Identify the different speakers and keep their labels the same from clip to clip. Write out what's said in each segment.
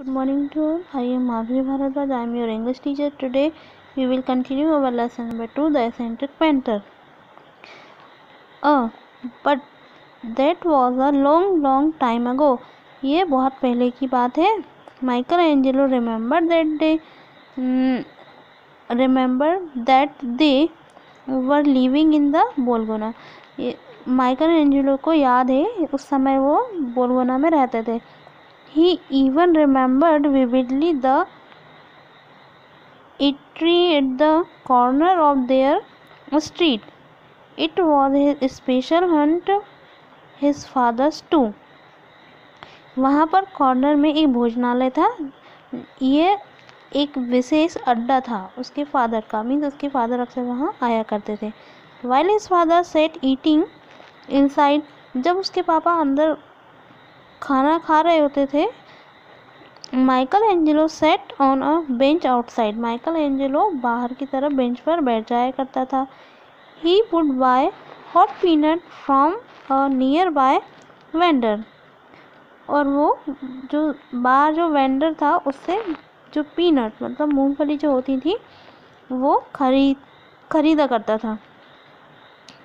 Speaker 1: Good morning to all. I am Madhuri Bharadwaj. I am your English teacher. Today we will continue our lesson number 2, the eccentric painter. But that was a long time ago. ये बहुत पहले की बात है. Michelangelo remembered that they were living in the Bolgona. Michael को याद है उस समय वो बोलगोना में रहते थे. He even remembered vividly the eatery at the corner of their street. It was his special hunt, his father's too. वहाँ पर कॉर्नर में एक भोजनालय था. ये एक विशेष अड्डा था उसके फादर का. मीन्स उसके फादर अक्सर वहाँ आया करते थे. While his father sat eating inside, जब उसके पापा अंदर खाना खा रहे होते थे, Michael set on a bench outside. Michael बाहर की तरफ बेंच पर बैठ जाया करता था. He would by hot peanut from a near by vendor. और वो जो बाहर जो वेंडर था उससे जो पीनट मतलब मूंगफली जो होती थी वो खरीदा करता था.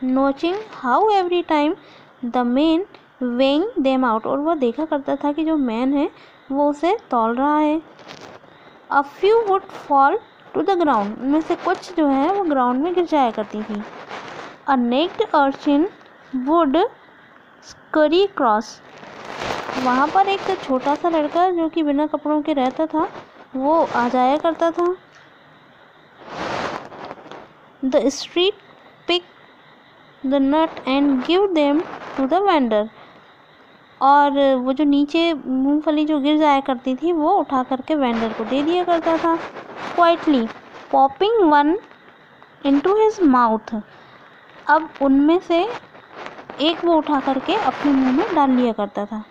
Speaker 1: Notching how every time the man weighing them out. और वो देखा करता था कि जो मैन है वो उसे तौल रहा है. A few would fall to the ground. उनमें से कुछ जो है वो ग्राउंड में गिर जाया करती थी. A naked urchin would scurry across. वहाँ पर एक छोटा सा लड़का जो कि बिना कपड़ों के रहता था वो आ जाया करता था. The street pick the nut and give them to the vendor. और वो जो नीचे मूंगफली जो गिर जाया करती थी वो उठा करके वेंडर को दे दिया करता था. Quietly popping one into his mouth. अब उनमें से एक वो उठा करके अपने मुंह में डाल लिया करता था.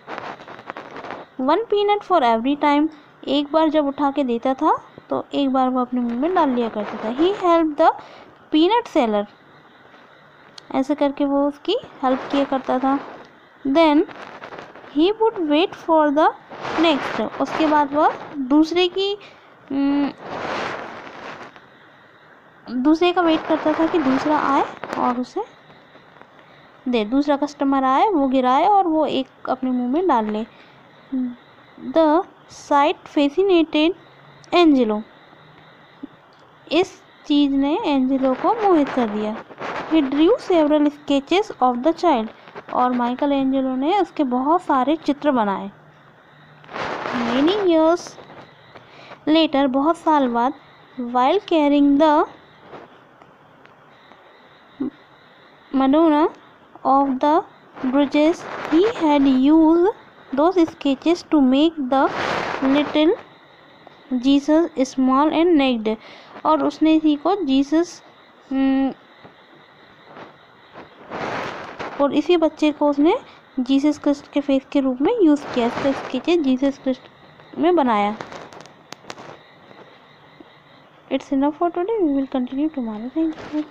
Speaker 1: One peanut for every time. एक बार जब उठा के देता था तो एक बार वो अपने मुंह में डाल लिया करता था. He help the peanut seller. ऐसे करके वो उसकी हेल्प किया करता था. Then he would wait for the next. उसके बाद वह दूसरे का वेट करता था कि दूसरा आए और उसे दे. दूसरा कस्टमर आए, वो गिराए और वो एक अपने मुंह में डाल ले. The sight fascinated Angelo. इस चीज़ ने एंजेलो को मोहित कर दिया. He drew several sketches of the child. और माइकल ने उसके बहुत सारे चित्र बनाए. Many years later, बहुत साल बाद, while carrying the Madonna of the Bruges, he had used those sketches to make the little Jesus small and naked. और उसने इसी को जीसस और इसी बच्चे को उसने जीसस क्रिस्ट के फेस के रूप में यूज़ किया. इसका स्केचेस जीसस क्रिस्ट में बनाया. It's enough for today. We will continue tomorrow. Thank you.